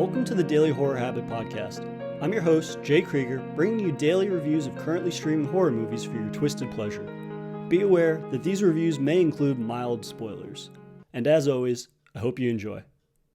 Welcome to the Daily Horror Habit Podcast. I'm your host, Jay Krieger, bringing you daily reviews of currently streaming horror movies for your twisted pleasure. Be aware that these reviews may include mild spoilers. And as always, I hope you enjoy.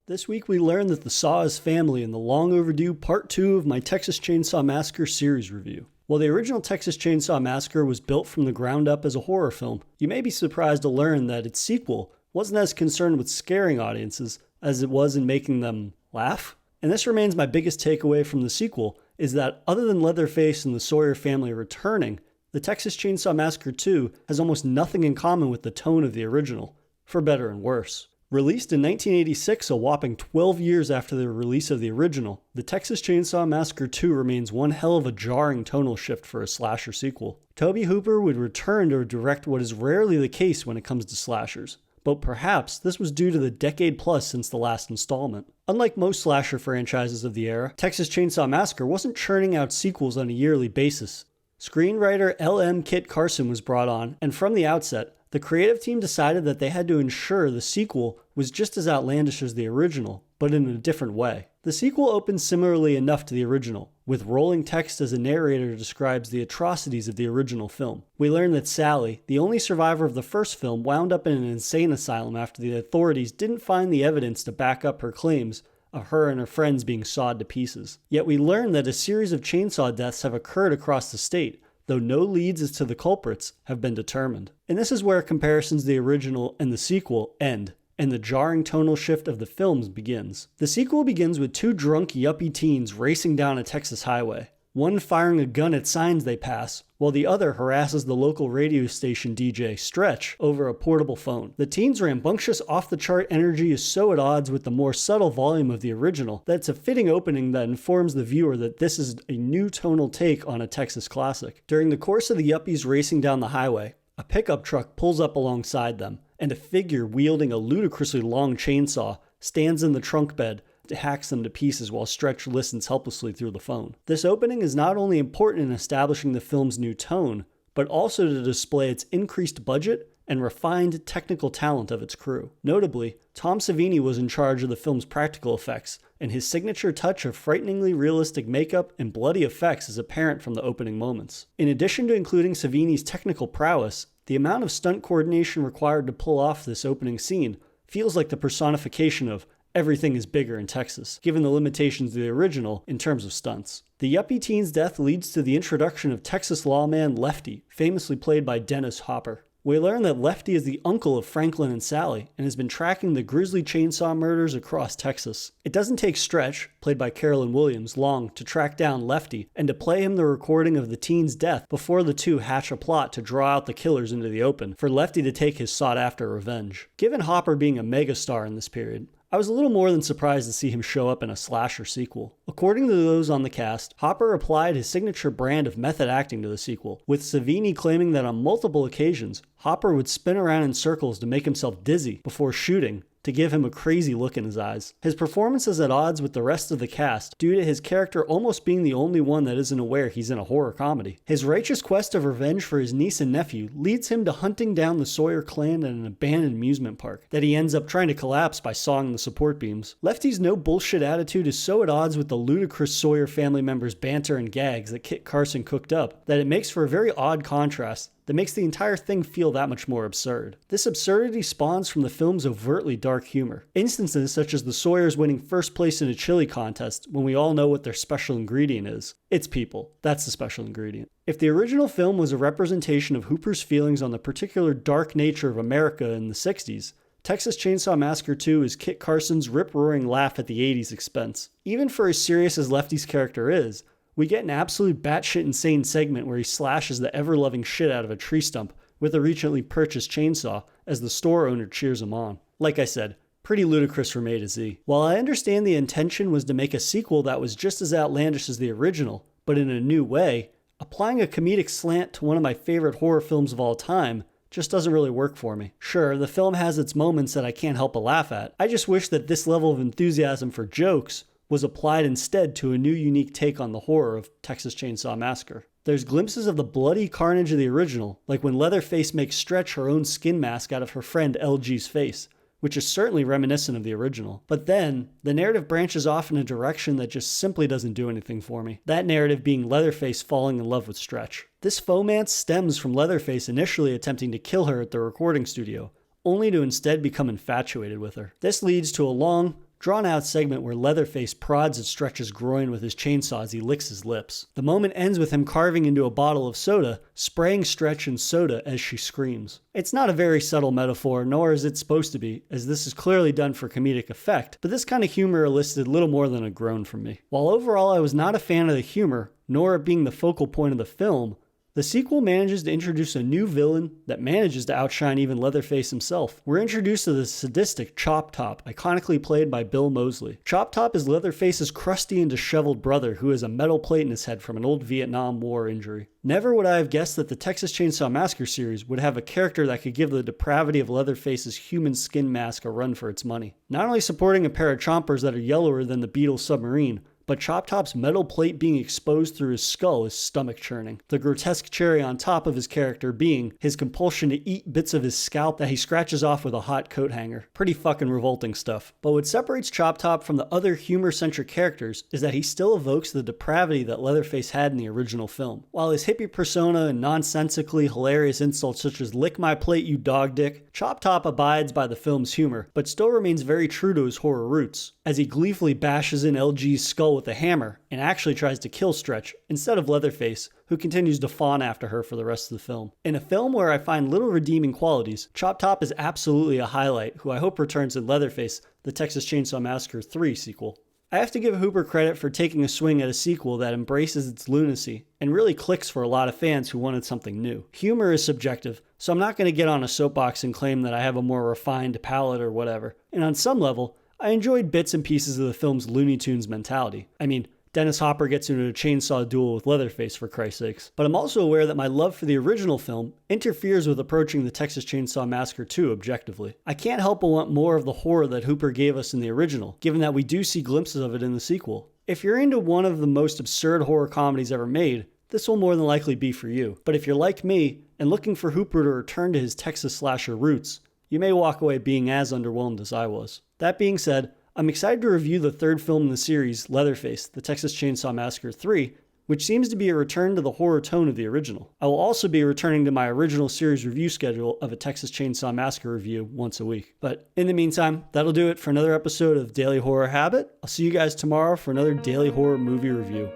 This week we learned that the Saw is family in the long overdue Part 2 of my Texas Chainsaw Massacre series review. While the original Texas Chainsaw Massacre was built from the ground up as a horror film, you may be surprised to learn that its sequel wasn't as concerned with scaring audiences as it was in making them laugh. And this remains my biggest takeaway from the sequel, is that other than Leatherface and the Sawyer family returning, the Texas Chainsaw Massacre 2 has almost nothing in common with the tone of the original, for better and worse. Released in 1986, a whopping 12 years after the release of the original, the Texas Chainsaw Massacre 2 remains one hell of a jarring tonal shift for a slasher sequel. Tobe Hooper would return to direct what is rarely the case when it comes to slashers, but perhaps this was due to the decade plus since the last installment. Unlike most slasher franchises of the era, Texas Chainsaw Massacre wasn't churning out sequels on a yearly basis. Screenwriter L.M. Kit Carson was brought on, and from the outset, the creative team decided that they had to ensure the sequel was just as outlandish as the original, but in a different way. The sequel opens similarly enough to the original, with rolling text as a narrator describes the atrocities of the original film. We learn that Sally, the only survivor of the first film, wound up in an insane asylum after the authorities didn't find the evidence to back up her claims of her and her friends being sawed to pieces. Yet we learn that a series of chainsaw deaths have occurred across the state, though no leads as to the culprits have been determined. And this is where comparisons to the original and the sequel end, and the jarring tonal shift of the films begins. The sequel begins with two drunk yuppie teens racing down a Texas highway, one firing a gun at signs they pass, while the other harasses the local radio station DJ, Stretch, over a portable phone. The teens' rambunctious off-the-chart energy is so at odds with the more subtle volume of the original that it's a fitting opening that informs the viewer that this is a new tonal take on a Texas classic. During the course of the yuppies racing down the highway, a pickup truck pulls up alongside them, and a figure wielding a ludicrously long chainsaw stands in the trunk bed to hacks them to pieces while Stretch listens helplessly through the phone. This opening is not only important in establishing the film's new tone, but also to display its increased budget and refined technical talent of its crew. Notably, Tom Savini was in charge of the film's practical effects, and his signature touch of frighteningly realistic makeup and bloody effects is apparent from the opening moments. In addition to including Savini's technical prowess, the amount of stunt coordination required to pull off this opening scene feels like the personification of everything is bigger in Texas, given the limitations of the original in terms of stunts. The yuppie teen's death leads to the introduction of Texas lawman Lefty, famously played by Dennis Hopper. We learn that Lefty is the uncle of Franklin and Sally, and has been tracking the grisly chainsaw murders across Texas. It doesn't take Stretch, played by Carolyn Williams, long to track down Lefty and to play him the recording of the teen's death before the two hatch a plot to draw out the killers into the open, for Lefty to take his sought-after revenge. Given Hopper being a megastar in this period, I was a little more than surprised to see him show up in a slasher sequel. According to those on the cast, Hopper applied his signature brand of method acting to the sequel, with Savini claiming that on multiple occasions, Hopper would spin around in circles to make himself dizzy before shooting, to give him a crazy look in his eyes. His performance is at odds with the rest of the cast due to his character almost being the only one that isn't aware he's in a horror comedy. His righteous quest of revenge for his niece and nephew leads him to hunting down the Sawyer clan at an abandoned amusement park that he ends up trying to collapse by sawing the support beams. Lefty's no bullshit attitude is so at odds with the ludicrous Sawyer family members' banter and gags that Kit Carson cooked up that it makes for a very odd contrast that makes the entire thing feel that much more absurd. This absurdity spawns from the film's overtly dark humor. Instances such as the Sawyers winning first place in a chili contest when we all know what their special ingredient is. It's people. That's the special ingredient. If the original film was a representation of Hooper's feelings on the particular dark nature of America in the 60s, Texas Chainsaw Massacre 2 is Kit Carson's rip-roaring laugh at the 80s expense. Even for as serious as Lefty's character is, we get an absolute batshit insane segment where he slashes the ever-loving shit out of a tree stump with a recently purchased chainsaw as the store owner cheers him on. Like I said, pretty ludicrous from A to Z. While I understand the intention was to make a sequel that was just as outlandish as the original, but in a new way, applying a comedic slant to one of my favorite horror films of all time just doesn't really work for me. Sure, the film has its moments that I can't help but laugh at. I just wish that this level of enthusiasm for jokes was applied instead to a new unique take on the horror of Texas Chainsaw Massacre. There's glimpses of the bloody carnage of the original, like when Leatherface makes Stretch her own skin mask out of her friend LG's face, which is certainly reminiscent of the original. But then, the narrative branches off in a direction that just simply doesn't do anything for me. That narrative being Leatherface falling in love with Stretch. This fomance stems from Leatherface initially attempting to kill her at the recording studio, only to instead become infatuated with her. This leads to a long, drawn-out segment where Leatherface prods at Stretch's groin with his chainsaw as he licks his lips. The moment ends with him carving into a bottle of soda, spraying Stretch in soda as she screams. It's not a very subtle metaphor, nor is it supposed to be, as this is clearly done for comedic effect, but this kind of humor elicited little more than a groan from me. While overall I was not a fan of the humor, nor it being the focal point of the film, the sequel manages to introduce a new villain that manages to outshine even Leatherface himself. We're introduced to the sadistic Chop Top, iconically played by Bill Moseley. Chop Top is Leatherface's crusty and disheveled brother who has a metal plate in his head from an old Vietnam War injury. Never would I have guessed that the Texas Chainsaw Massacre series would have a character that could give the depravity of Leatherface's human skin mask a run for its money. Not only supporting a pair of chompers that are yellower than the Beetle submarine, but Chop Top's metal plate being exposed through his skull is stomach-churning. The grotesque cherry on top of his character being his compulsion to eat bits of his scalp that he scratches off with a hot coat hanger. Pretty fucking revolting stuff. But what separates Chop Top from the other humor-centric characters is that he still evokes the depravity that Leatherface had in the original film. While his hippie persona and nonsensically hilarious insults such as "lick my plate, you dog dick," Chop Top abides by the film's humor, but still remains very true to his horror roots, as he gleefully bashes in LG's skull with a hammer and actually tries to kill Stretch instead of Leatherface, who continues to fawn after her for the rest of the film. In a film where I find little redeeming qualities, Chop Top is absolutely a highlight, who I hope returns in Leatherface, the Texas Chainsaw Massacre 3 sequel. I have to give Hooper credit for taking a swing at a sequel that embraces its lunacy and really clicks for a lot of fans who wanted something new. Humor is subjective, so I'm not going to get on a soapbox and claim that I have a more refined palate or whatever. And on some level, I enjoyed bits and pieces of the film's Looney Tunes mentality. I mean, Dennis Hopper gets into a chainsaw duel with Leatherface, for Christ's sakes. But I'm also aware that my love for the original film interferes with approaching the Texas Chainsaw Massacre 2 objectively. I can't help but want more of the horror that Hooper gave us in the original, given that we do see glimpses of it in the sequel. If you're into one of the most absurd horror comedies ever made, this will more than likely be for you. But if you're like me, and looking for Hooper to return to his Texas slasher roots, you may walk away being as underwhelmed as I was. That being said, I'm excited to review the third film in the series, Leatherface, the Texas Chainsaw Massacre 3, which seems to be a return to the horror tone of the original. I will also be returning to my original series review schedule of a Texas Chainsaw Massacre review once a week. But in the meantime, that'll do it for another episode of Daily Horror Habit. I'll see you guys tomorrow for another Daily Horror movie review.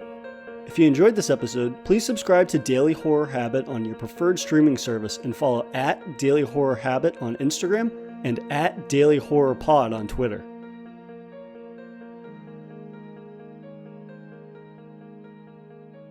If you enjoyed this episode, please subscribe to Daily Horror Habit on your preferred streaming service and follow @Daily Horror Habit on Instagram and @Daily Horror Pod on Twitter.